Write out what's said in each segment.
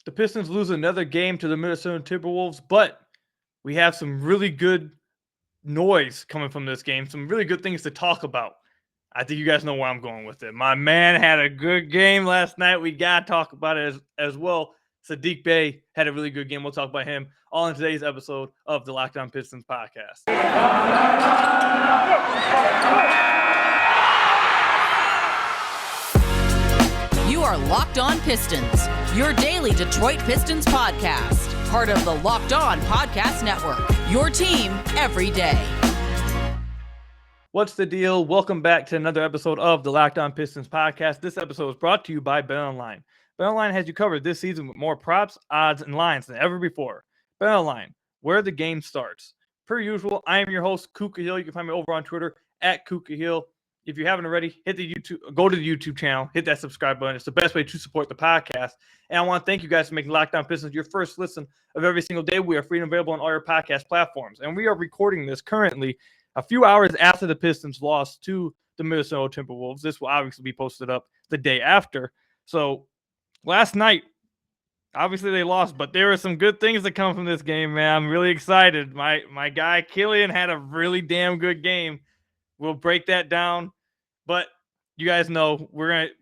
The Pistons lose another game to the Minnesota Timberwolves, but we have some really good noise coming from this game, some really good things to talk about. I think you guys know where I'm going with it. My man had a good game last night. We got to talk about it as well. Saddiq Bey had a really good game. We'll talk about him all in today's episode of the Locked On Pistons podcast. You are Locked On Pistons, your daily Detroit Pistons podcast. Part of the Locked On Podcast Network, your team every day. What's the deal? Welcome back to another episode of the Locked On Pistons podcast. This episode is brought to you by BetOnline. BetOnline has you covered this season with more props, odds, and lines than ever before. BetOnline, where the game starts. Per usual, I am your host, Kuka Hill. You can find me over on Twitter at Kuka Hill. If you haven't already, go to the YouTube channel, hit that subscribe button. It's the best way to support the podcast. And I want to thank you guys for making Locked On Pistons your first listen of every single day. We are free and available on all your podcast platforms. And we are recording this currently a few hours after the Pistons lost to the Minnesota Timberwolves. This will obviously be posted up the day after. So last night, obviously they lost, but there were some good things that come from this game, man. I'm really excited. My guy Killian had a really damn good game. We'll break that down, but you guys know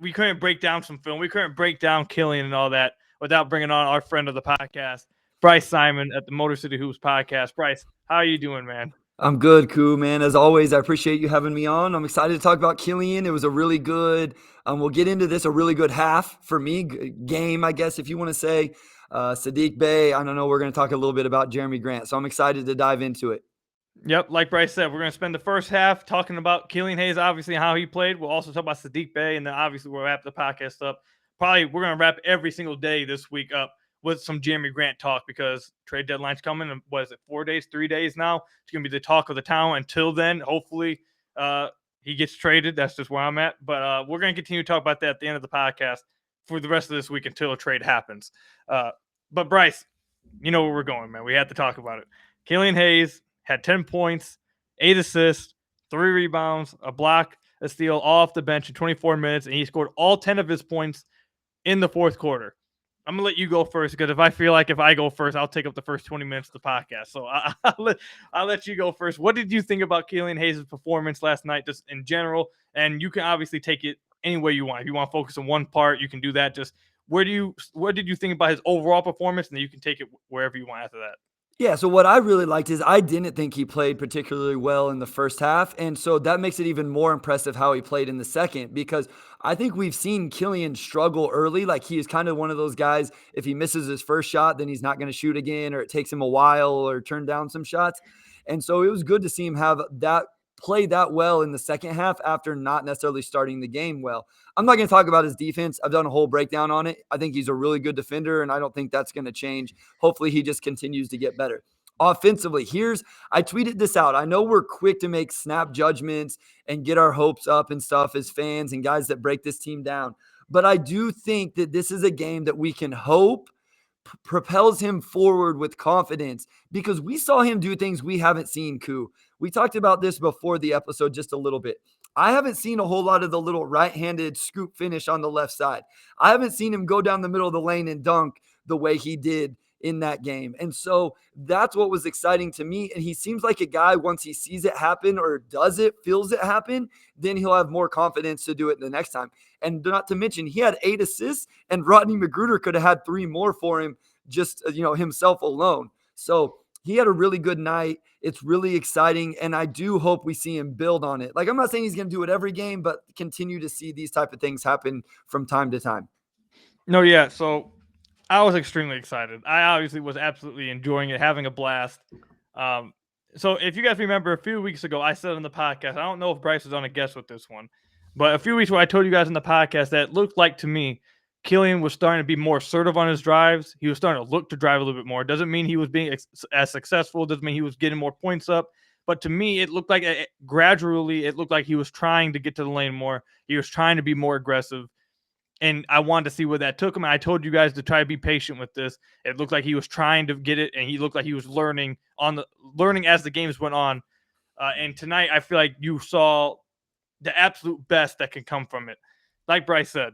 we couldn't break down some film. We couldn't break down Killian and all that without bringing on our friend of the podcast, Bryce Simon at the Motor City Hoops podcast. Bryce, how are you doing, man? I'm good, Koo, man. As always, I appreciate you having me on. I'm excited to talk about Killian. It was a really good, we'll get into this, a really good half for me, game, I guess, if you want to say. Sadiq Bey, I don't know, we're going to talk a little bit about Jeremy Grant, so I'm excited to dive into it. Yep, like Bryce said, we're going to spend the first half talking about Killian Hayes, obviously, how he played. We'll also talk about Saddiq Bey, and then obviously we'll wrap the podcast up. Probably we're going to wrap every single day this week up with some Jeremy Grant talk because trade deadline's coming. And what is it, 4 days, 3 days now? It's going to be the talk of the town. Until then, hopefully he gets traded. That's just where I'm at. But we're going to continue to talk about that at the end of the podcast for the rest of this week until a trade happens. But Bryce, you know where we're going, man. We have to talk about it. Killian Hayes had 10 points, 8 assists, 3 rebounds, a block, a steal, all off the bench in 24 minutes, and he scored all 10 of his points in the fourth quarter. I'm going to let you go first because if I go first, I'll take up the first 20 minutes of the podcast. So I'll let you go first. What did you think about Killian Hayes' performance last night just in general? And you can obviously take it any way you want. If you want to focus on one part, you can do that. Just what did you think about his overall performance? And then you can take it wherever you want after that. Yeah, so what I really liked is I didn't think he played particularly well in the first half, and so that makes it even more impressive how he played in the second, because I think we've seen Killian struggle early. Like, he is kind of one of those guys, if he misses his first shot, then he's not going to shoot again, or it takes him a while, or turn down some shots. And so it was good to see him have that play that well in the second half after not necessarily starting the game well. I'm not going to talk about his defense. I've done a whole breakdown on it. I think he's a really good defender, and I don't think that's going to change. Hopefully he just continues to get better. Offensively, I tweeted this out. I know we're quick to make snap judgments and get our hopes up and stuff as fans and guys that break this team down. But I do think that this is a game that we can hope propels him forward with confidence, because we saw him do things we haven't seen, Koo. We talked about this before the episode just a little bit. I haven't seen a whole lot of the little right-handed scoop finish on the left side. I haven't seen him go down the middle of the lane and dunk the way he did in that game. And so that's what was exciting to me. And he seems like a guy, once he sees it happen or feels it happen, then he'll have more confidence to do it the next time. And not to mention, he had 8 assists, and Rodney Magruder could have had 3 more for him, just, himself alone. So he had a really good night. It's really exciting, and I do hope we see him build on it. Like, I'm not saying he's going to do it every game, but continue to see these type of things happen from time to time. No, yeah. So I was extremely excited. I obviously was absolutely enjoying it, having a blast. So if you guys remember, a few weeks ago, I said on the podcast, I don't know if Bryce was on a guest with this one, but a few weeks ago, I told you guys in the podcast that it looked like to me Killian was starting to be more assertive on his drives. He was starting to look to drive a little bit more. Doesn't mean he was being as successful. Doesn't mean he was getting more points up. But to me, it looked like gradually, it looked like he was trying to get to the lane more. He was trying to be more aggressive. And I wanted to see where that took him. And I told you guys to try to be patient with this. It looked like he was trying to get it, and he looked like he was learning as the games went on. And tonight, I feel like you saw the absolute best that can come from it. Like Bryce said,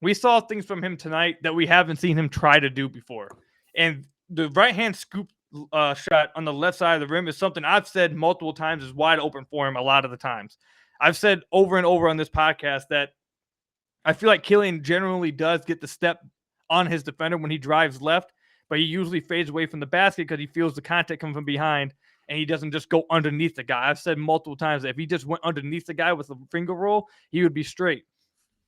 we saw things from him tonight that we haven't seen him try to do before. And the right-hand scoop shot on the left side of the rim is something I've said multiple times is wide open for him a lot of the times. I've said over and over on this podcast that I feel like Killian generally does get the step on his defender when he drives left, but he usually fades away from the basket because he feels the contact coming from behind, and he doesn't just go underneath the guy. I've said multiple times that if he just went underneath the guy with a finger roll, he would be straight.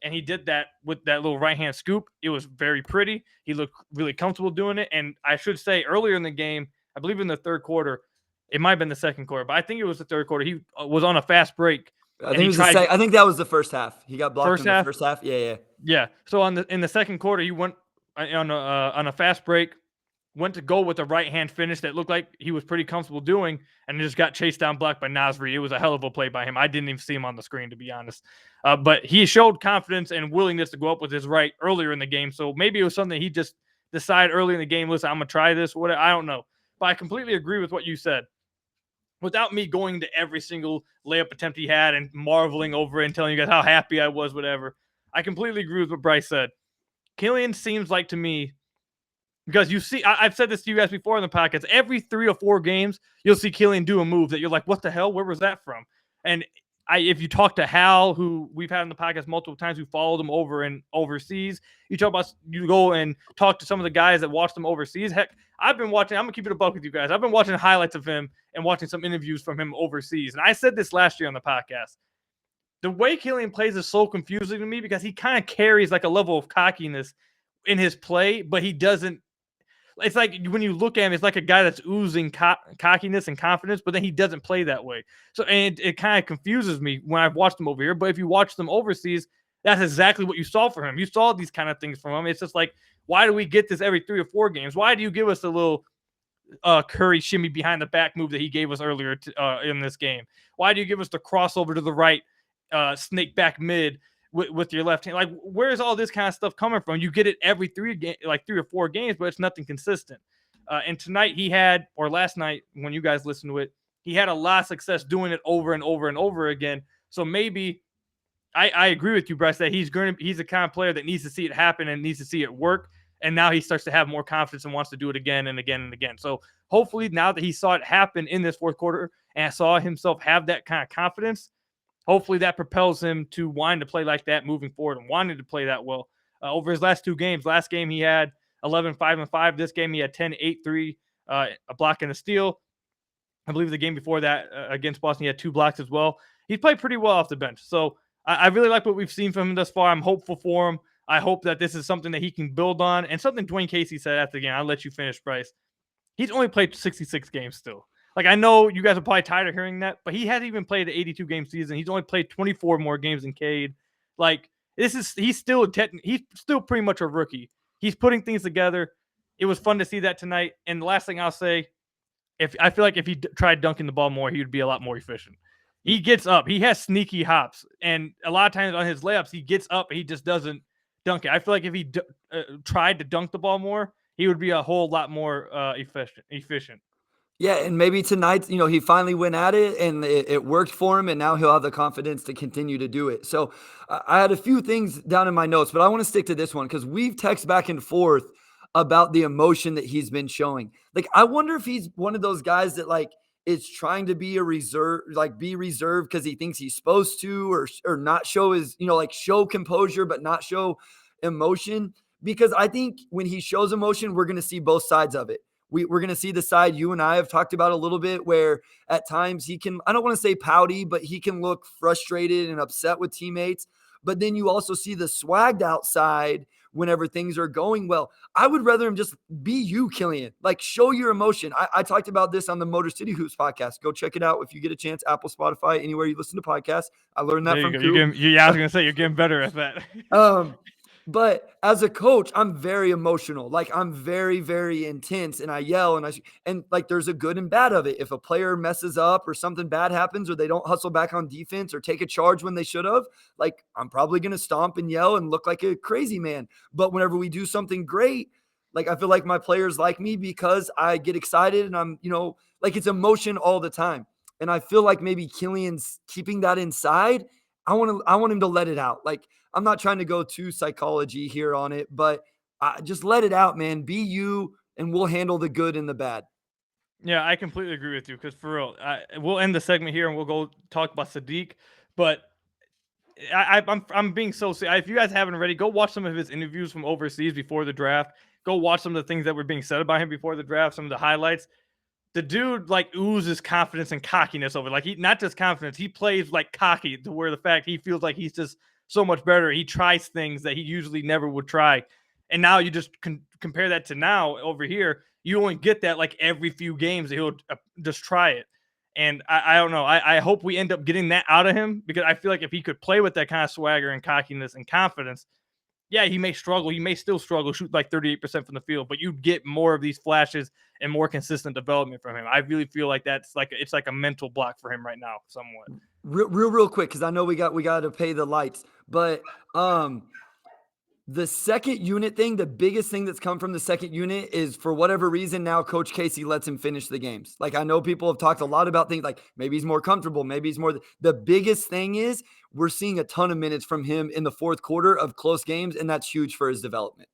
And he did that with that little right-hand scoop. It was very pretty. He looked really comfortable doing it. And I should say earlier in the game, I believe in the third quarter, it might have been the second quarter, but I think it was the third quarter. He was on a fast break. I think I think that was the first half. He got blocked in the first half. Yeah. So in the second quarter, he went on a fast break, went to go with a right-hand finish that looked like he was pretty comfortable doing, and just got chased down blocked by Nasri. It was a hell of a play by him. I didn't even see him on the screen, to be honest. But he showed confidence and willingness to go up with his right earlier in the game. So maybe it was something he just decided early in the game, listen, I'm going to try this. I don't know. But I completely agree with what you said. Without me going to every single layup attempt he had and marveling over it and telling you guys how happy I was, whatever, I completely agree with what Bryce said. Killian seems like to me, because you see, I've said this to you guys before in the podcast, every 3 or 4 games, you'll see Killian do a move that you're like, what the hell? Where was that from? And if you talk to Hal, who we've had in the podcast multiple times, who followed him over and overseas, you go and talk to some of the guys that watched him overseas. Heck, I'm going to keep it a buck with you guys. I've been watching highlights of him and watching some interviews from him overseas. And I said this last year on the podcast. The way Killian plays is so confusing to me because he kind of carries like a level of cockiness in his play, but he doesn't. It's like when you look at him, it's like a guy that's oozing cockiness and confidence, but then he doesn't play that way. So, and it kind of confuses me when I've watched him over here. But if you watch them overseas, that's exactly what you saw from him. You saw these kind of things from him. It's just like, why do we get this every 3 or 4 games? Why do you give us a little Curry shimmy behind the back move that he gave us earlier in this game? Why do you give us the crossover to the right, snake back mid with your left hand? Like, where's all this kind of stuff coming from? You get it every 3 or 4 games, but it's nothing consistent. And tonight last night when you guys listened to it, he had a lot of success doing it over and over and over again. So maybe I agree with you, Bryce, that he's the kind of player that needs to see it happen and needs to see it work. And now he starts to have more confidence and wants to do it again and again and again. So hopefully now that he saw it happen in this fourth quarter and saw himself have that kind of confidence, hopefully that propels him to wanting to play like that moving forward and wanting to play that well. Over his last 2 games, last game he had 11, 5, and 5. This game he had 10, 8, 3, a block and a steal. I believe the game before that against Boston, he had 2 blocks as well. He played pretty well off the bench. So I really like what we've seen from him thus far. I'm hopeful for him. I hope that this is something that he can build on. And something Dwayne Casey said after the game, I'll let you finish, Bryce. He's only played 66 games still. Like, I know you guys are probably tired of hearing that, but he hasn't even played an 82-game season. He's only played 24 more games than Cade. Like, he's still pretty much a rookie. He's putting things together. It was fun to see that tonight. And the last thing I'll say, I feel like if he tried dunking the ball more, he would be a lot more efficient. He gets up. He has sneaky hops. And a lot of times on his layups, he gets up and he just doesn't dunk it. I feel like if he tried to dunk the ball more, he would be a whole lot more efficient. Yeah, and maybe tonight, he finally went at it and it worked for him, and now he'll have the confidence to continue to do it. So I had a few things down in my notes, but I want to stick to this one because we've texted back and forth about the emotion that he's been showing. Like, I wonder if he's one of those guys that is trying to be reserved because he thinks he's supposed to, or not show his, show composure, but not show emotion. Because I think when he shows emotion, we're going to see both sides of it. We're going to see the side you and I have talked about a little bit, where at times he can, I don't want to say pouty, but he can look frustrated and upset with teammates. But then you also see the swagged out side whenever things are going well. I would rather him just be you, Killian. Like, show your emotion. I talked about this on the Motor City Hoops podcast. Go check it out if you get a chance. Apple, Spotify, anywhere you listen to podcasts. I learned that from you. I was going to say, you're getting better at that. But as a coach, I'm very emotional. Like, I'm very, very intense, and I yell and there's a good and bad of it. If a player messes up or something bad happens, or they don't hustle back on defense or take a charge when they should have, I'm probably going to stomp and yell and look like a crazy man. But whenever we do something great, I feel like my players like me because I get excited and I'm, it's emotion all the time. And I feel like maybe Killian's keeping that inside. I want him to let it out. Like, I'm not trying to go too psychology here on it, but just let it out, man. Be you, and we'll handle the good and the bad. Yeah, I completely agree with you because for real, we'll end the segment here and we'll go talk about Saddiq. But I'm being so if you guys haven't already, go watch some of his interviews from overseas before the draft. Go watch some of the things that were being said about him before the draft, some of the highlights. The dude like oozes confidence and cockiness over. Like, he not just confidence, he plays like cocky to where the fact he feels like he's just so much better. He tries things that he usually never would try. And now you just compare that to now over here. You only get that like every few games that he'll just try it. And I don't know. I hope we end up getting that out of him, because I feel like if he could play with that kind of swagger and cockiness and confidence, yeah, he may struggle. He may still struggle, shoot like 38% from the field, but you get more of these flashes and more consistent development from him. I really feel like it's like a mental block for him right now, somewhat. Real quick, because I know we got to pay the lights, but the second unit thing, the biggest thing that's come from the second unit is, for whatever reason, now Coach Casey lets him finish the games. Like, I know people have talked a lot about things like maybe he's more comfortable, maybe he's more. The biggest thing is we're seeing a ton of minutes from him in the fourth quarter of close games, and that's huge for his development.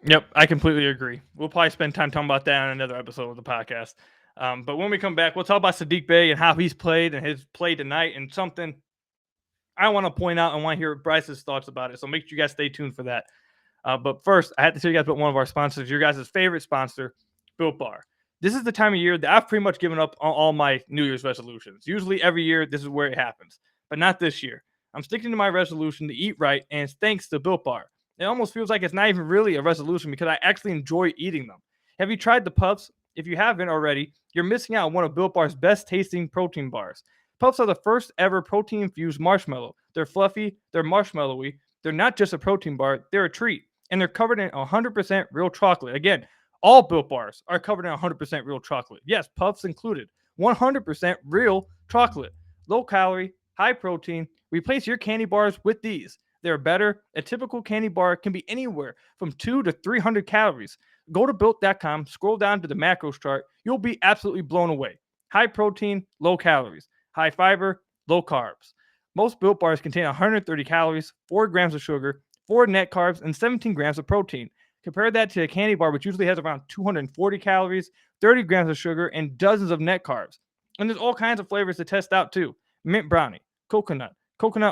Yep, I completely agree. We'll probably spend time talking about that on another episode of the podcast. But when we come back, we'll talk about Saddiq Bey and how he's played and his play tonight, and something I want to point out and want to hear Bryce's thoughts about it. So make sure you guys stay tuned for that. But first, I have to tell you guys about one of our sponsors, your guys' favorite sponsor, Built Bar. This is the time of year that I've pretty much given up on all my New Year's resolutions. Usually every year, this is where it happens, but not this year. I'm sticking to my resolution to eat right, and it's thanks to Built Bar. It almost feels like it's not even really a resolution because I actually enjoy eating them. Have you tried the Puffs? If you haven't already, you're missing out on one of Built Bar's best tasting protein bars. Puffs are the first ever protein-infused marshmallow. They're fluffy, they're marshmallowy, they're not just a protein bar, they're a treat. And they're covered in 100% real chocolate. Again, all Built Bars are covered in 100% real chocolate. Yes, Puffs included. 100% real chocolate. Low calorie, high protein. Replace your candy bars with these. They're better. A typical candy bar can be anywhere from 200 to 300 calories. Go to Built.com, scroll down to the macros chart. You'll be absolutely blown away. High protein, low calories. High fiber, low carbs. Most Built Bars contain 130 calories, 4 grams of sugar, 4 net carbs, and 17 grams of protein. Compare that to a candy bar, which usually has around 240 calories, 30 grams of sugar, and dozens of net carbs. And there's all kinds of flavors to test out too. Mint brownie, coconut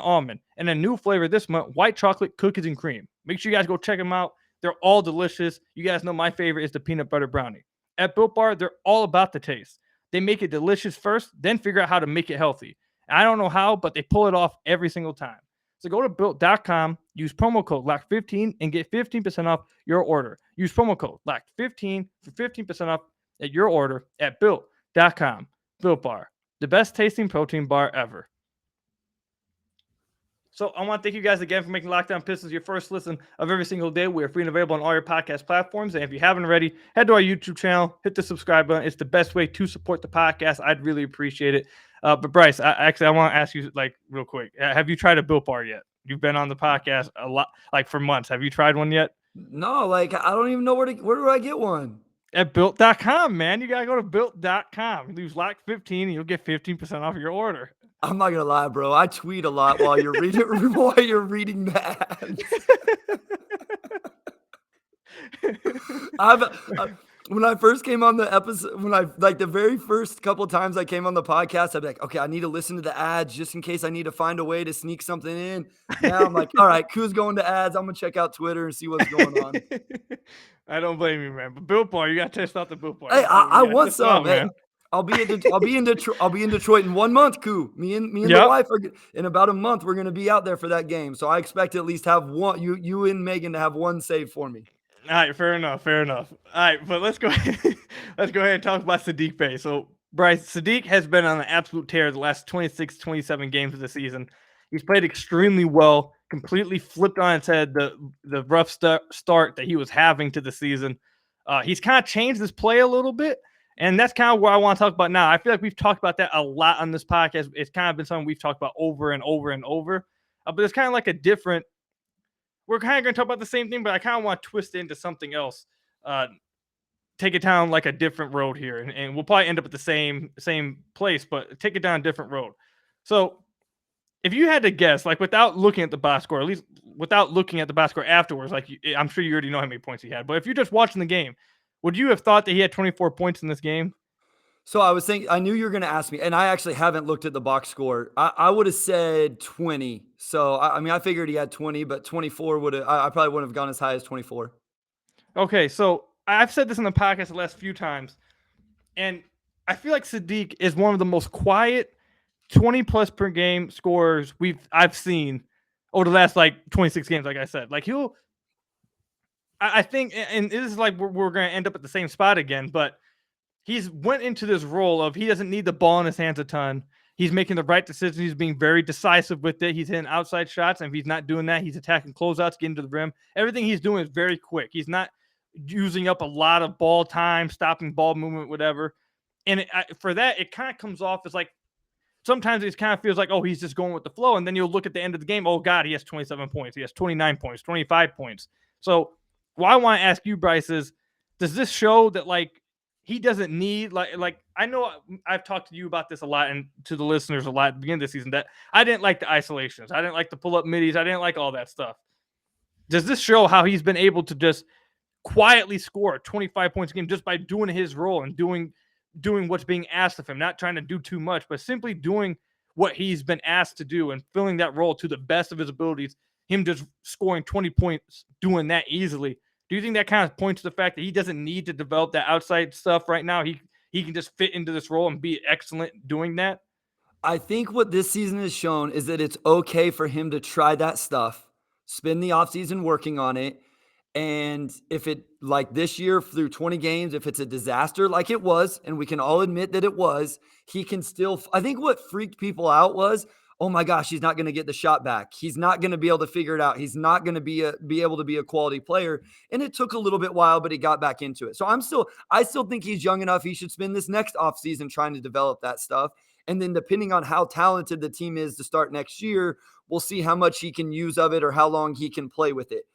almond, and a new flavor this month, white chocolate cookies and cream. Make sure you guys go check them out. They're all delicious. You guys know my favorite is the peanut butter brownie. At Built Bar, they're all about the taste. They make it delicious first, then figure out how to make it healthy. I don't know how, but they pull it off every single time. So go to Built.com, use promo code LOCK15 and get 15% off your order. Use promo code LOCK15 for 15% off at your order at Built.com. Built Bar, the best tasting protein bar ever. So I want to thank you guys again for making Locked On Pistons your first listen of every single day. We are free and available on all your podcast platforms. And if you haven't already, head to our YouTube channel, hit the subscribe button. It's the best way to support the podcast. I'd really appreciate it. But Bryce, I want to ask you real quick. Have you tried a Built Bar yet? You've been on the podcast a lot, for months. Have you tried one yet? No, I don't even know where do I get one? At Built.com, man. You got to go to Built.com. Use LOCK15 and you'll get 15% off your order. I'm not gonna lie, bro. I tweet a lot while you're reading the ads. When I first came on the episode, the very first couple of times I came on the podcast, I'd be like, okay, I need to listen to the ads just in case I need to find a way to sneak something in. Now I'm like, all right, Ku's going to ads. I'm gonna check out Twitter and see what's going on. I don't blame you, man. But Built Bar, you gotta test out the Built Bar. Hey, I want some, man. I'll be in Detroit in 1 month, Ku. Me and the wife are in about a month. We're gonna be out there for that game, so I expect to at least have one. You and Megan to have one save for me. All right, fair enough. All right, but let's go ahead and talk about Sadiq Bey. So, Bryce, Sadiq has been on an absolute tear the last 26, 27 games of the season. He's played extremely well, completely flipped on its head the rough start that he was having to the season. He's kind of changed his play a little bit, and that's kind of what I want to talk about now. I feel like we've talked about that a lot on this podcast. It's kind of been something we've talked about over and over and over, but it's kind of like a different – we're kind of going to talk about the same thing, but I kind of want to twist it into something else, take it down like a different road here, and we'll probably end up at the same place, but take it down a different road. So if you had to guess, like without looking at the box score, at least without looking at the box score afterwards, like I'm sure you already know how many points he had, but if you're just watching the game, would you have thought that he had 24 points in this game? So I was thinking, I knew you were going to ask me, and I actually haven't looked at the box score. I would have said 20. So, I mean, I figured he had 20, but 24 would have, I probably wouldn't have gone as high as 24. Okay, so I've said this in the podcast the last few times, and I feel like Sadiq is one of the most quiet 20 plus per game scorers I've seen over the last like 26 games. Like I said, like I think, and this is like we're going to end up at the same spot again, but he's went into this role of he doesn't need the ball in his hands a ton. He's making the right decisions. He's being very decisive with it. He's hitting outside shots, and if he's not doing that, he's attacking closeouts, getting to the rim. Everything he's doing is very quick. He's not using up a lot of ball time, stopping ball movement, whatever. And for that, it kind of comes off as like sometimes it kind of feels like, oh, he's just going with the flow. And then you'll look at the end of the game. Oh, God, he has 27 points. He has 29 points, 25 points. So what I want to ask you, Bryce, is does this show that like he doesn't need like I know I've talked to you about this a lot and to the listeners a lot at the beginning of the season that I didn't like the isolations. I didn't like the pull-up middies. I didn't like all that stuff. Does this show how he's been able to just quietly score 25 points a game just by doing his role and doing what's being asked of him, not trying to do too much, but simply doing what he's been asked to do and filling that role to the best of his abilities, him just scoring 20 points, doing that easily? Do you think that kind of points to the fact that he doesn't need to develop that outside stuff right now? He can just fit into this role and be excellent doing that? I think what this season has shown is that it's okay for him to try that stuff, spend the offseason working on it. And if it, like this year through 20 games, if it's a disaster like it was, and we can all admit that it was, he can still, I think what freaked people out was, oh my gosh, he's not going to get the shot back. He's not going to be able to figure it out. He's not going to be able to be a quality player. And it took a little bit while, but he got back into it. So I still think he's young enough. He should spend this next offseason trying to develop that stuff. And then depending on how talented the team is to start next year, we'll see how much he can use of it or how long he can play with it.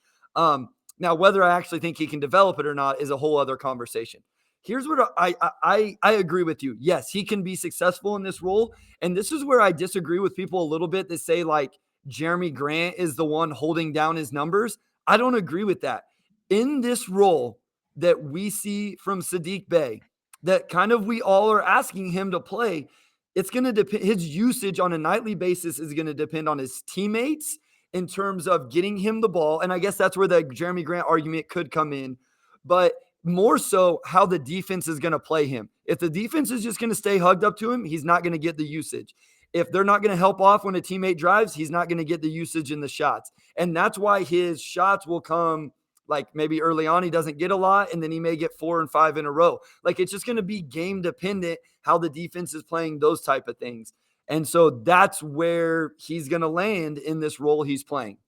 Now, whether I actually think he can develop it or not is a whole other conversation. Here's what I agree with you. Yes, he can be successful in this role. And this is where I disagree with people a little bit that say like Jeremy Grant is the one holding down his numbers. I don't agree with that. In this role that we see from Saddiq Bey, that kind of we all are asking him to play, it's going to depend. His usage on a nightly basis is going to depend on his teammates in terms of getting him the ball. And I guess that's where the Jeremy Grant argument could come in. But more so how the defense is going to play him. If the defense is just going to stay hugged up to him, he's not going to get the usage. If they're not going to help off when a teammate drives, he's not going to get the usage in the shots. And that's why his shots will come like maybe early on he doesn't get a lot, and then he may get 4 and 5 in a row. Like it's just going to be game dependent how the defense is playing those type of things. And so that's where he's going to land in this role he's playing.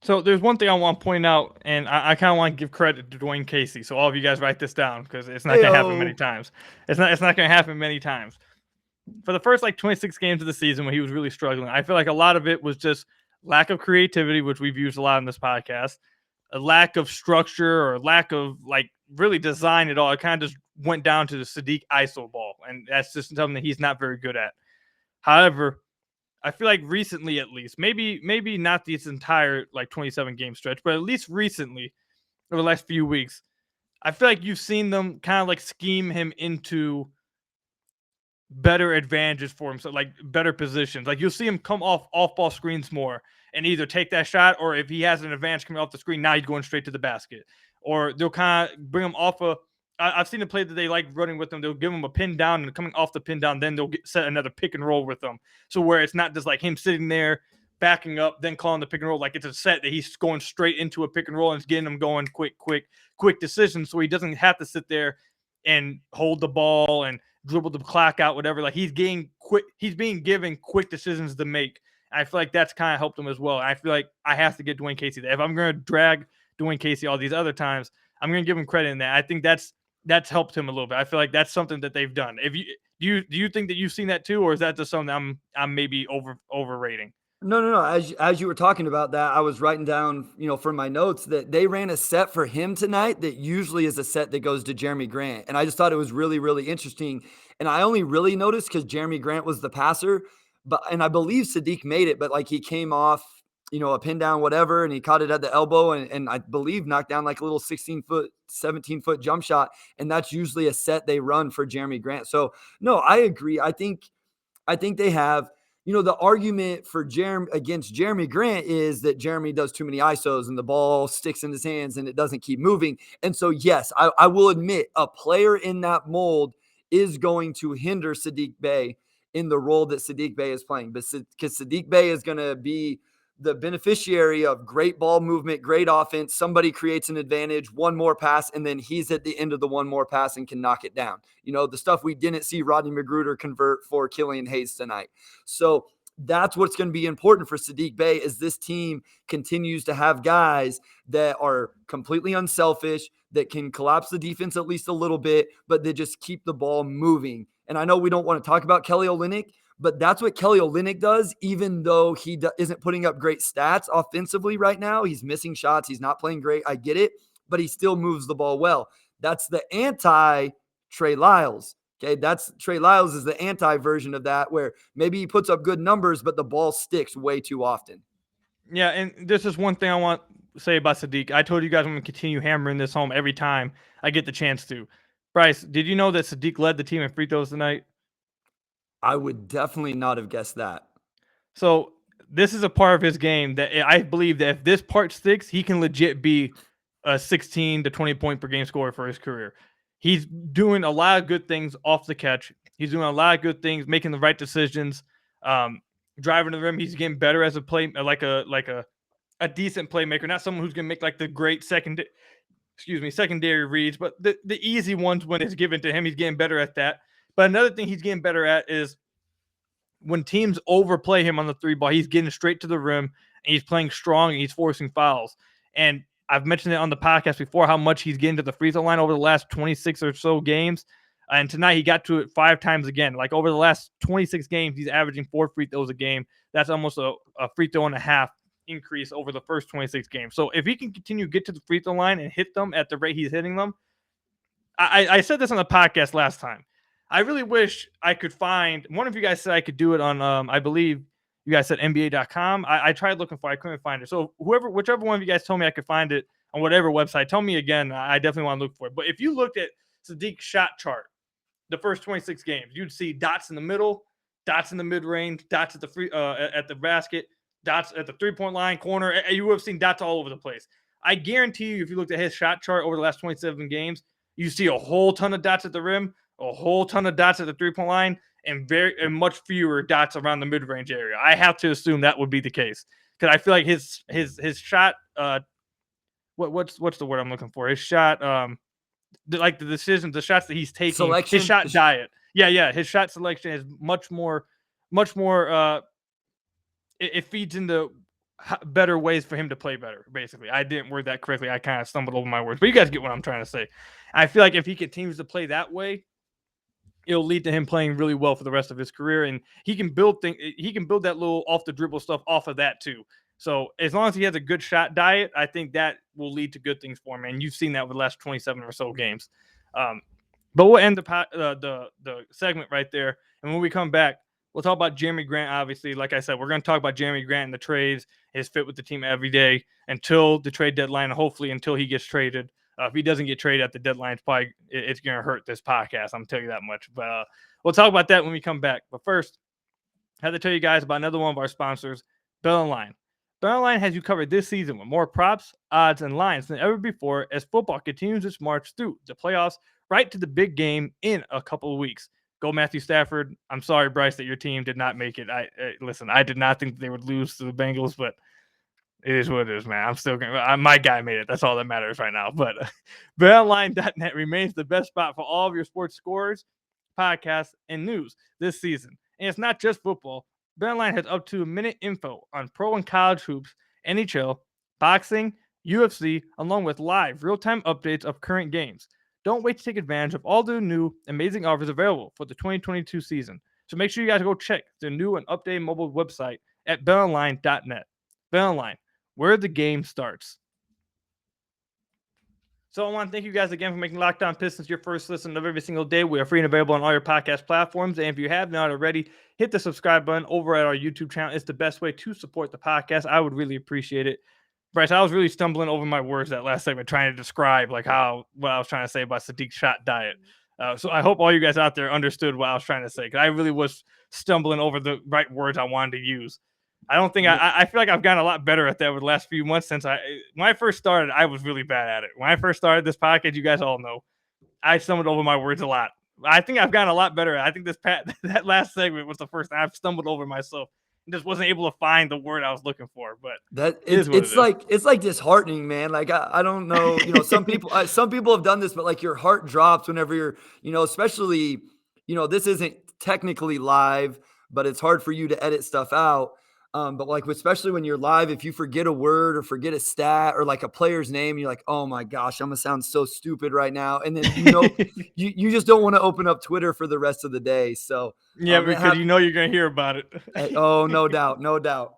So there's one thing I want to point out, and I kind of want to give credit to Dwayne Casey. So all of you guys write this down because it's not going to happen many times. It's not going to happen many times. For the first like 26 games of the season when he was really struggling, I feel like a lot of it was just lack of creativity, which we've used a lot in this podcast, a lack of structure or lack of like really design at all. It kind of just went down to the Sadiq ISO ball, and that's just something that he's not very good at. However, I feel like recently, at least, maybe not this entire like 27 game stretch, but at least recently, over the last few weeks, I feel like you've seen them kind of like scheme him into better advantages for him, so like better positions. Like you'll see him come off ball screens more and either take that shot, or if he has an advantage coming off the screen, now he's going straight to the basket. Or they'll kind of bring him off I've seen a play that they like running with them. They'll give him a pin down, and coming off the pin down, then they'll set another pick and roll with them. So where it's not just like him sitting there, backing up, then calling the pick and roll. Like it's a set that he's going straight into a pick and roll and it's getting him going quick decisions. So he doesn't have to sit there and hold the ball and dribble the clock out, whatever. Like he's being given quick decisions to make. And I feel like that's kind of helped him as well. And I feel like I have to get Dwayne Casey there. If I'm going to drag Dwayne Casey all these other times, I'm going to give him credit in that. I think that's helped him a little bit. I feel like that's something that they've done. If do you think that you've seen that too, or is that just something I'm maybe overrating? No. As you were talking about that, I was writing down, from my notes that they ran a set for him tonight that usually is a set that goes to Jeremy Grant. And I just thought it was really, really interesting. And I only really noticed because Jeremy Grant was the passer. and I believe Saddiq made it, but like he came off, a pin down, whatever, and he caught it at the elbow and I believe knocked down like a little 16-foot, 17-foot jump shot. And that's usually a set they run for Jeremy Grant. So no, I agree. I think they have, the argument for against Jeremy Grant is that Jeremy does too many ISOs and the ball sticks in his hands and it doesn't keep moving. And so, yes, I will admit a player in that mold is going to hinder Saddiq Bey in the role that Saddiq Bey is playing. But because Saddiq Bey is going to be the beneficiary of great ball movement, great offense. Somebody creates an advantage, one more pass, and then he's at the end of the one more pass and can knock it down. The stuff we didn't see Rodney Magruder convert for Killian Hayes tonight. So that's what's going to be important for Saddiq Bey as this team continues to have guys that are completely unselfish, that can collapse the defense at least a little bit, but they just keep the ball moving. And I know we don't want to talk about Kelly Olynyk, but that's what Kelly Olynyk does, even though he isn't putting up great stats offensively right now. He's missing shots. He's not playing great. I get it, but he still moves the ball well. That's the anti-Trey Lyles. Okay, Trey Lyles is the anti-version of that, where maybe he puts up good numbers, but the ball sticks way too often. Yeah, and this is one thing I want to say about Saddiq. I told you guys I'm going to continue hammering this home every time I get the chance to. Bryce, did you know that Saddiq led the team in free throws tonight? I would definitely not have guessed that. So this is a part of his game that I believe that if this part sticks, he can legit be a 16 to 20 point per game scorer for his career. He's doing a lot of good things off the catch. He's doing a lot of good things, making the right decisions, driving to the rim. He's getting better as a a decent playmaker, not someone who's going to make like the great secondary reads, but the easy ones when it's given to him, he's getting better at that. But another thing he's getting better at is when teams overplay him on the three ball, he's getting straight to the rim and he's playing strong and he's forcing fouls. And I've mentioned it on the podcast before how much he's getting to the free throw line over the last 26 or so games. And tonight he got to it 5 times again. Like over the last 26 games, he's averaging 4 free throws a game. That's almost a free throw and a half increase over the first 26 games. So if he can continue to get to the free throw line and hit them at the rate he's hitting them, I said this on the podcast last time. I really wish I could find, one of you guys said I could do it on, I believe you guys said NBA.com. I tried looking for it. I couldn't find it. So whichever one of you guys told me I could find it on whatever website, tell me again. I definitely want to look for it. But if you looked at Saddiq's shot chart, the first 26 games, you'd see dots in the middle, dots in the mid-range, dots at the at the basket, dots at the three-point line, corner. You would have seen dots all over the place. I guarantee you, if you looked at his shot chart over the last 27 games, you see a whole ton of dots at the rim, a whole ton of dots at the three-point line, and much fewer dots around the mid-range area. I have to assume that would be the case because I feel like his shot. What's the word I'm looking for? His shot. The decisions, the shots that he's taking, selection, his shot diet. Yeah. His shot selection is much more. It feeds into better ways for him to play better. Basically, I didn't word that correctly. I kind of stumbled over my words, but you guys get what I'm trying to say. I feel like if he continues to play that way, it'll lead to him playing really well for the rest of his career, and he can build that little off the dribble stuff off of that too. So as long as he has a good shot diet, I think that will lead to good things for him. And you've seen that with the last 27 or so games. But we'll end the segment right there. And when we come back, we'll talk about Jeremy Grant. Obviously, like I said, we're going to talk about Jeremy Grant and the trades, his fit with the team every day until the trade deadline, and hopefully until he gets traded. If he doesn't get traded at the deadline, it's going to hurt this podcast. I'm telling you that much. But we'll talk about that when we come back. But first, I have to tell you guys about another one of our sponsors, BetOnline. BetOnline has you covered this season with more props, odds, and lines than ever before as football continues its march through the playoffs right to the big game in a couple of weeks. Go Matthew Stafford. I'm sorry, Bryce, that your team did not make it. Listen, I did not think they would lose to the Bengals, but it is what it is, man. I'm still going. My guy made it. That's all that matters right now. But BetOnline.net remains the best spot for all of your sports scores, podcasts, and news this season. And it's not just football. BetOnline has up to a minute info on pro and college hoops, NHL, boxing, UFC, along with live real-time updates of current games. Don't wait to take advantage of all the new amazing offers available for the 2022 season. So make sure you guys go check their new and updated mobile website at betonline.net. BetOnline, where the game starts. So I want to thank you guys again for making Locked On Pistons your first listen of every single day. We are free and available on all your podcast platforms. And if you have not already, hit the subscribe button over at our YouTube channel. It's the best way to support the podcast. I would really appreciate it. Bryce, I was really stumbling over my words that last segment trying to describe what I was trying to say about Sadiq's shot diet. So I hope all you guys out there understood what I was trying to say, because I really was stumbling over the right words I wanted to use. I don't think I feel like I've gotten a lot better at that over the last few months when I first started, I was really bad at it. When I first started this podcast, you guys all know, I stumbled over my words a lot. I think I've gotten a lot better. I think that last segment was the first time I've stumbled over myself and just wasn't able to find the word I was looking for. But it's like disheartening, man. Like I don't know, some people have done this, but like your heart drops whenever you're, especially, this isn't technically live, but it's hard for you to edit stuff out. But like, especially when you're live, if you forget a word or forget a stat or like a player's name, you're like, oh my gosh, I'm gonna sound so stupid right now. And then, you just don't want to open up Twitter for the rest of the day. So yeah, because you're going to hear about it. Oh, no doubt. No doubt.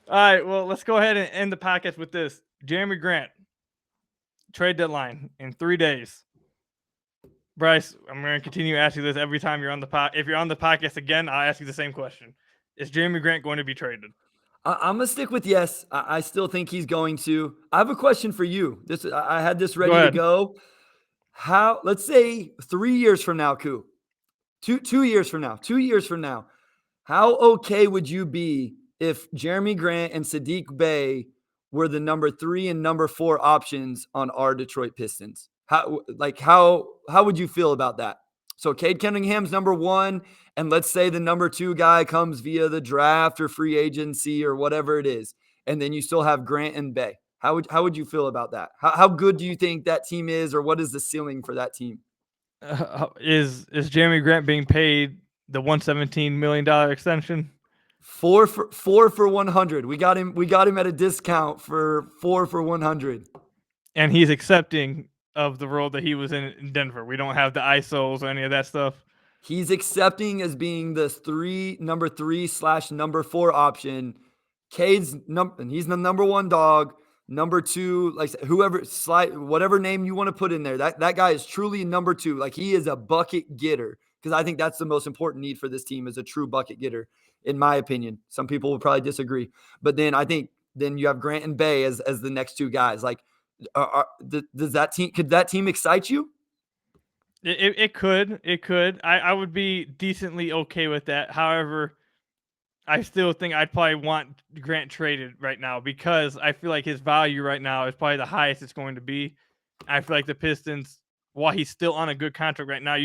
All right. Well, let's go ahead and end the podcast with this. Jeremy Grant, trade deadline in 3 days. Bryce, I'm going to continue to ask you this every time you're on the podcast. If you're on the podcast again, I'll ask you the same question. Is Jeremy Grant going to be traded? I'm going to stick with yes. I still think he's going to. I have a question for you. I had this ready to go. Let's say 3 years from now, Koo. 2 years from now, how okay would you be if Jeremy Grant and Saddiq Bey were the number 3 and number 4 options on our Detroit Pistons? How would you feel about that? So Cade Cunningham's number 1, and let's say the number 2 guy comes via the draft or free agency or whatever it is, and then you still have Grant and Bey. How would you feel about that? How good do you think that team is, or what is the ceiling for that team? Is Jeremy Grant being paid the $117 million extension? 4 for 100. We got him at a discount for 4 for 100. And he's accepting of the role that he was in Denver. We don't have the ISOs or any of that stuff. He's accepting as being the number 3/number 4 option. Cade's and he's the number 1 dog. Number 2, like whatever name you want to put in there. That guy is truly number 2. Like, he is a bucket getter, because I think that's the most important need for this team, is a true bucket getter, in my opinion. Some people will probably disagree, but then I think you have Grant and Bey as the next 2 guys. Like, could that team excite you? It could. I would be decently okay with that. However, I still think I'd probably want Grant traded right now, because I feel like his value right now is probably the highest it's going to be. I feel like the Pistons, while he's still on a good contract right now,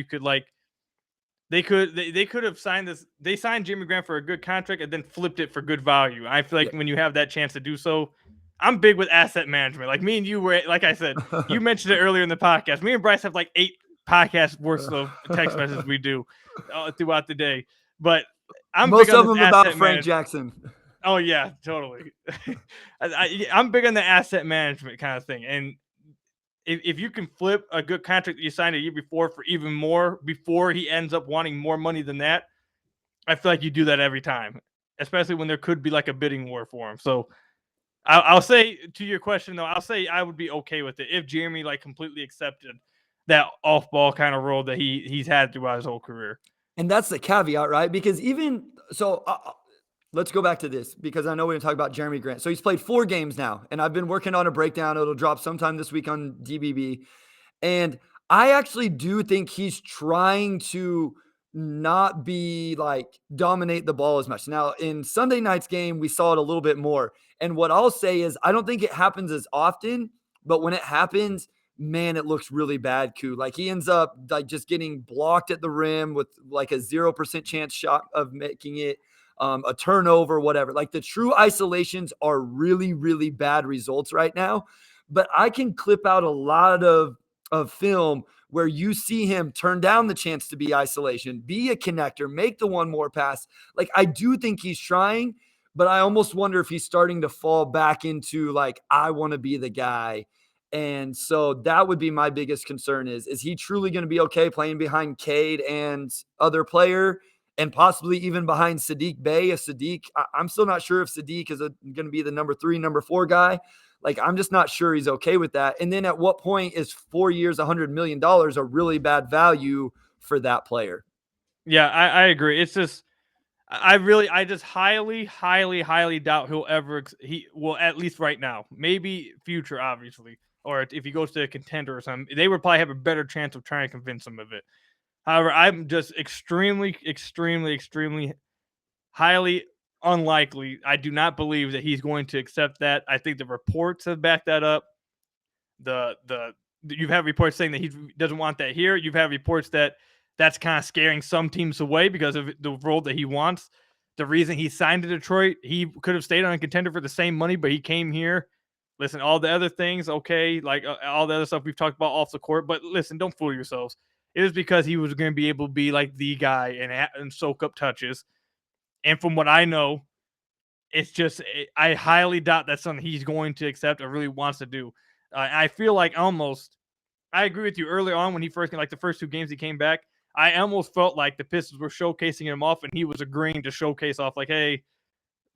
they could have signed this. They signed Jimmy Grant for a good contract and then flipped it for good value. I feel like when you have that chance to do so, I'm big with asset management. Like, me and you were, like I said, you mentioned it earlier in the podcast. Me and Bryce have like 8 podcasts worth of text messages we do throughout the day, but most of them about Frank Jackson. Oh yeah, totally. I'm big on the asset management kind of thing, and if you can flip a good contract that you signed a year before for even more before he ends up wanting more money than that, I feel like you do that every time, especially when there could be like a bidding war for him. So I'll say, to your question though, I'll say I would be okay with it if Jeremy like completely accepted that off-ball kind of role that he's had throughout his whole career. And that's the caveat, right? Because even so, let's go back to this, because I know we're going to talk about Jeremy Grant. So he's played 4 games now, and I've been working on a breakdown. It'll drop sometime this week on DBB. And I actually do think he's trying to not be like dominate the ball as much. Now, in Sunday night's game, we saw it a little bit more. And what I'll say is, I don't think it happens as often, but when it happens, man, it looks really bad, Koo. Like, he ends up like just getting blocked at the rim with like a 0% chance shot of making it, a turnover, whatever. Like, the true isolations are really, really bad results right now. But I can clip out a lot of film where you see him turn down the chance to be isolation, be a connector, make the one more pass. Like, I do think he's trying, but I almost wonder if he's starting to fall back into like, I want to be the guy. And so that would be my biggest concern is he truly going to be okay playing behind Cade and other player, and possibly even behind Saddiq Bey? I'm still not sure if Saddiq is going to be the number 3, number 4 guy. Like, I'm just not sure he's okay with that. And then at what point is 4 years, $100 million a really bad value for that player? Yeah, I agree. It's just I just highly, highly, highly doubt he'll ever he will, at least right now. Maybe future, obviously, or if he goes to a contender or something, they would probably have a better chance of trying to convince him of it. However, I'm just extremely, extremely, extremely highly unlikely. I do not believe that he's going to accept that. I think the reports have backed that up. The You've had reports saying that he doesn't want that here. You've had reports that that's kind of scaring some teams away because of the role that he wants. The reason he signed to Detroit, he could have stayed on a contender for the same money, but he came here. Listen, all the other things, okay, like all the other stuff we've talked about off the court, but listen, don't fool yourselves. It is because he was going to be able to be like the guy and soak up touches. And from what I know, it's just I highly doubt that's something he's going to accept or really wants to do. I feel like I agree with you earlier on when he first, like the first 2 games he came back. I almost felt like the Pistons were showcasing him off, and he was agreeing to showcase off, like, "Hey,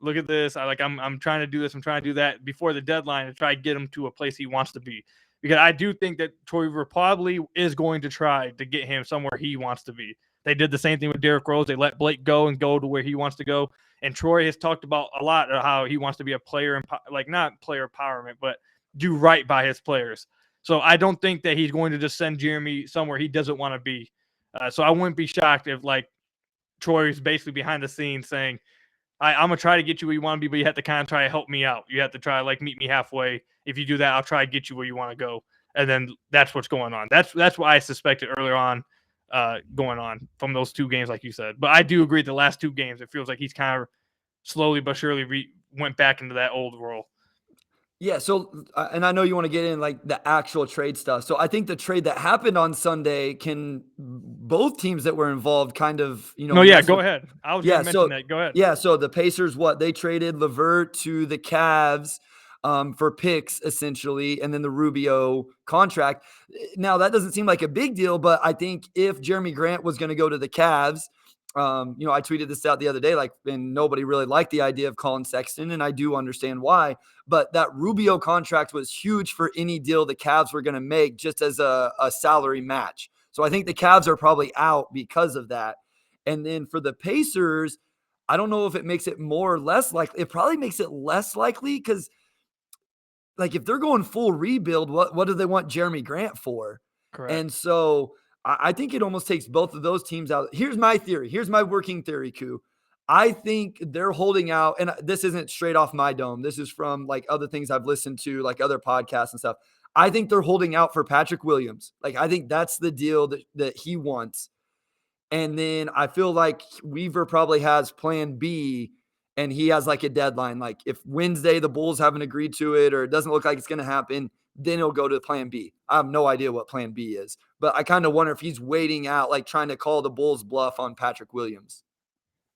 look at this! I'm trying to do this, I'm trying to do that" before the deadline to try to get him to a place he wants to be. Because I do think that Troy Weaver probably is going to try to get him somewhere he wants to be. They did the same thing with Derrick Rose. They let Blake go and go to where he wants to go. And Troy has talked about a lot of how he wants to be a player, like not player empowerment, but do right by his players. So I don't think that he's going to just send Jeremy somewhere he doesn't want to be. So I wouldn't be shocked if like Troy is basically behind the scenes saying, I'm gonna try to get you where you want to be, but you have to kind of try to help me out. You have to try like meet me halfway. If you do that, I'll try to get you where you want to go. And then that's what's going on. That's what I suspected earlier on, going on from those 2 games, like you said. But I do agree. The last 2 games, it feels like he's kind of slowly but surely went back into that old role. Yeah, so and I know you want to get in like the actual trade stuff. So I think the trade that happened on Sunday can both teams that were involved kind of, No, yeah, go ahead. I was Yeah, going to mention that. Go ahead. Yeah, so the Pacers, they traded LeVert to the Cavs for picks essentially, and then the Rubio contract. Now that doesn't seem like a big deal, but I think if Jeremy Grant was going to go to the Cavs, I tweeted this out the other day, and nobody really liked the idea of Colin Sexton, and I do understand why. But that Rubio contract was huge for any deal the Cavs were going to make, just as a salary match. So I think the Cavs are probably out because of that. And then for the Pacers, I don't know if it makes it more or less likely. It probably makes it less likely because, like, if they're going full rebuild, what do they want Jeremy Grant for? Correct. And so I think it almost takes both of those teams out. Here's my theory. Here's my working theory, Koo. I think they're holding out, and this isn't straight off my dome. This is from like other things I've listened to, like other podcasts and stuff. I think they're holding out for Patrick Williams. Like, I think that's the deal that he wants. And then I feel like Weaver probably has plan B, and he has like a deadline. Like, if Wednesday the Bulls haven't agreed to it, or it doesn't look like it's going to happen, then he'll go to plan B. I have no idea what plan B is, but I kind of wonder if he's waiting out, like trying to call the Bulls bluff on Patrick Williams.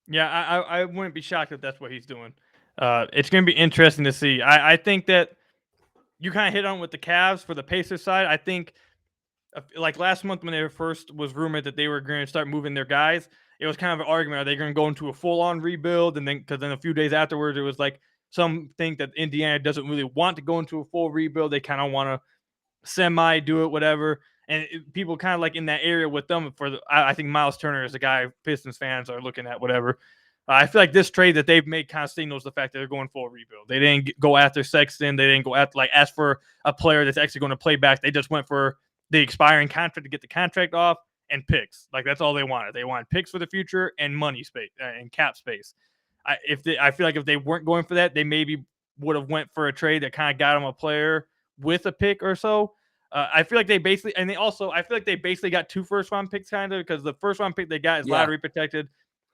Yeah, I wouldn't be shocked if that's what he's doing. It's going to be interesting to see. I think that you kind of hit on with the Cavs for the Pacers side. I think like last month when they first was rumored that they were going to start moving their guys, it was kind of an argument. Are they going to go into a full-on rebuild? And then, because then a few days afterwards, it was like some think that Indiana doesn't really want to go into a full rebuild. They kind of want to semi do it, whatever. And people kind of like in that area with them I think Miles Turner is the guy Pistons fans are looking at, whatever. I feel like this trade that they've made kind of signals the fact that they're going full rebuild. They didn't go after Sexton. They didn't go after ask for a player that's actually going to play back. They just went for the expiring contract to get the contract off and picks. Like, that's all they wanted. They wanted picks for the future and money space and cap space. I feel like if they weren't going for that, they maybe would have went for a trade that kind of got them a player with a pick or so. I feel like they basically, I feel like they basically got 2 first-round picks kind of, because the first-round pick they got is lottery protected.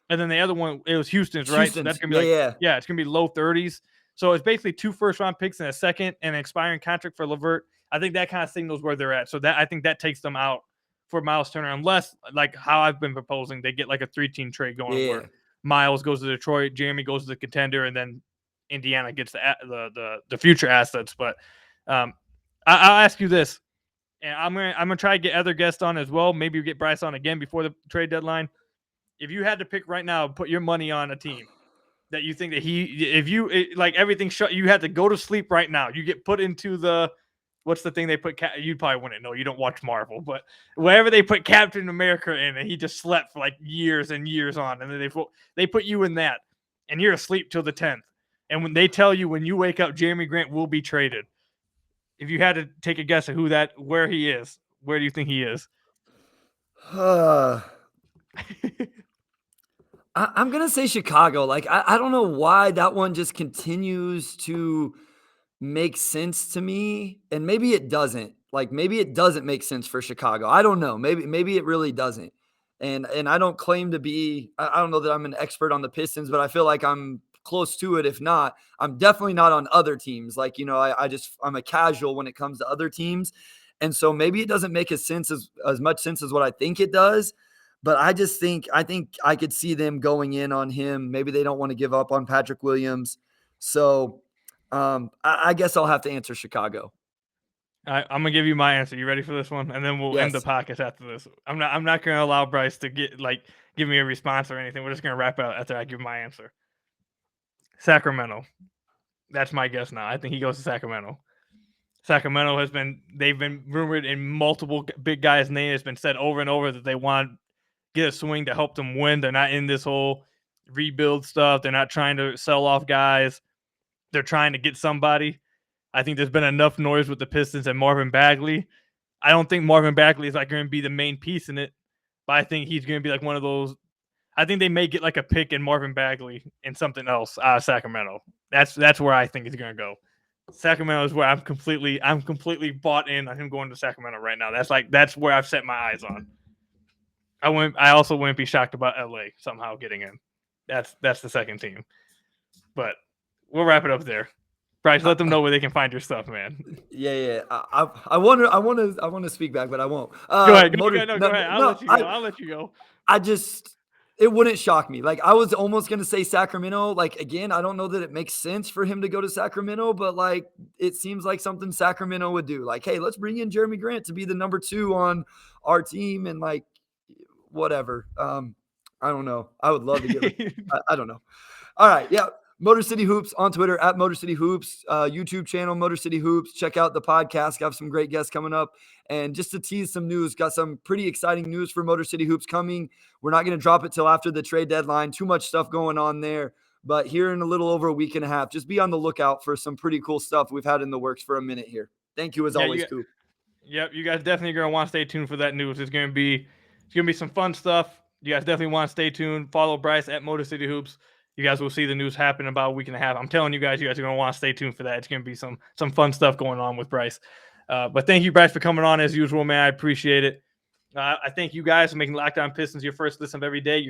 And then the other one, it was Houston's, right? So that's going to be it's going to be low 30s. So it's basically 2 first-round picks and a second and an expiring contract for LeVert. I think that kind of signals where they're at. So I think that takes them out for Miles Turner, unless, like how I've been proposing, they get like a 3-team trade going where Miles goes to Detroit, Jeremy goes to the contender, and then Indiana gets the future assets. But I'll ask you this, and I'm gonna try to get other guests on as well. Maybe get Bryce on again before the trade deadline. If you had to pick right now, put your money on a team, that you think that like everything shut, you had to go to sleep right now. You get put into the, what's the thing they put? You probably wouldn't know. You don't watch Marvel, but wherever they put Captain America in, and he just slept for like years and years on, and then they put you in that, and you're asleep till the 10th. And when they tell you when you wake up, Jeremy Grant will be traded. If you had to take a guess at where he is, where do you think he is? I'm going to say Chicago. Like, I don't know why that one just continues to make sense to me. And maybe it doesn't. Like, maybe it doesn't make sense for Chicago. I don't know. Maybe it really doesn't. And I don't claim to be, I don't know that I'm an expert on the Pistons, but I feel like I'm close to it. If not, I'm definitely not on other teams. Like, I'm a casual when it comes to other teams. And so maybe it doesn't make as much sense as what I think it does. But I think I could see them going in on him. Maybe they don't want to give up on Patrick Williams. So I guess I'll have to answer Chicago. I'm gonna give you my answer. You ready for this one? And then we'll end the podcast after this. I'm not gonna allow Bryce to give me a response or anything. We're just gonna wrap out after I give my answer. Sacramento. That's my guess now. I think he goes to Sacramento. Sacramento they've been rumored in multiple big guys' names. It's been said over and over that they want to get a swing to help them win. They're not in this whole rebuild stuff. They're not trying to sell off guys. They're trying to get somebody. I think there's been enough noise with the Pistons and Marvin Bagley. I don't think Marvin Bagley is like going to be the main piece in it, but I think he's going to be like one of those. I think they may get like a pick in Marvin Bagley and something else out of Sacramento. That's where I think he's going to go. Sacramento is where I'm completely bought in on him going to Sacramento right now. That's where I've set my eyes on. I also wouldn't be shocked about LA somehow getting in. That's the second team. But we'll wrap it up there. Bryce, let them know where they can find your stuff, man. Yeah. I want to speak back, but I won't. Go ahead. Go ahead. I'll let you go. It wouldn't shock me. Like, I was almost going to say Sacramento. Like, again, I don't know that it makes sense for him to go to Sacramento, but like, it seems like something Sacramento would do. Like, hey, let's bring in Jeremy Grant to be the number 2 on our team. And like, whatever. I don't know. I would love to get I don't know. All right. Yeah. Motor City Hoops on Twitter at Motor City Hoops, YouTube channel, Motor City Hoops. Check out the podcast. Got some great guests coming up. And just to tease some news, got some pretty exciting news for Motor City Hoops coming. We're not going to drop it till after the trade deadline. Too much stuff going on there. But here in a little over a week and a half, just be on the lookout for some pretty cool stuff we've had in the works for a minute here. Thank you as always, Coop. Yep, you guys definitely going to want to stay tuned for that news. It's going to be some fun stuff. You guys definitely want to stay tuned. Follow Bryce at Motor City Hoops. You guys will see the news happen in about a week and a half. I'm telling you guys are going to want to stay tuned for that. It's going to be some fun stuff going on with Bryce. But thank you, Bryce, for coming on as usual, man. I appreciate it. I thank you guys for making Locked On Pistons your first listen of every day.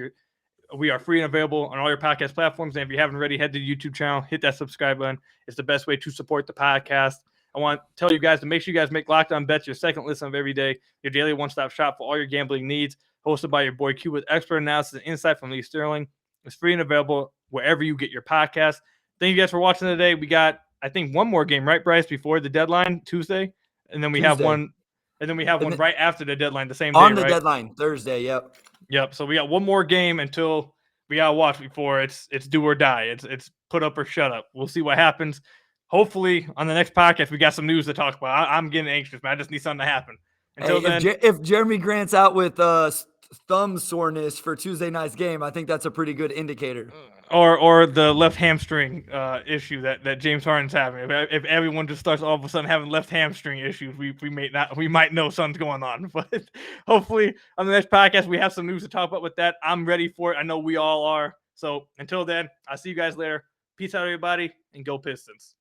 We are free and available on all your podcast platforms. And if you haven't already, head to the YouTube channel, hit that subscribe button. It's the best way to support the podcast. I want to tell you guys to make sure you guys make Locked On Bets your second listen of every day, your daily one-stop shop for all your gambling needs. Hosted by your boy Q with expert analysis and insight from Lee Sterling. It's free and available wherever you get your podcast. Thank you guys for watching today. We got, I think, one more game, right, Bryce, before the deadline, Tuesday? And then we have one right after the deadline, the same day, on the deadline, Thursday, Yep. So we got one more game until we got to watch before it's do or die. It's put up or shut up. We'll see what happens. Hopefully, on the next podcast, we got some news to talk about. I'm getting anxious, man. I just need something to happen. Until then, if Jeremy Grant's out with thumb soreness for Tuesday night's game, I think that's a pretty good indicator. Or the left hamstring issue that James Harden's having. If everyone just starts all of a sudden having left hamstring issues, we might know something's going on. But hopefully on the next podcast we have some news to talk about with that. I'm ready for it. I know we all are. So until then, I'll see you guys later. Peace out, everybody, and go Pistons.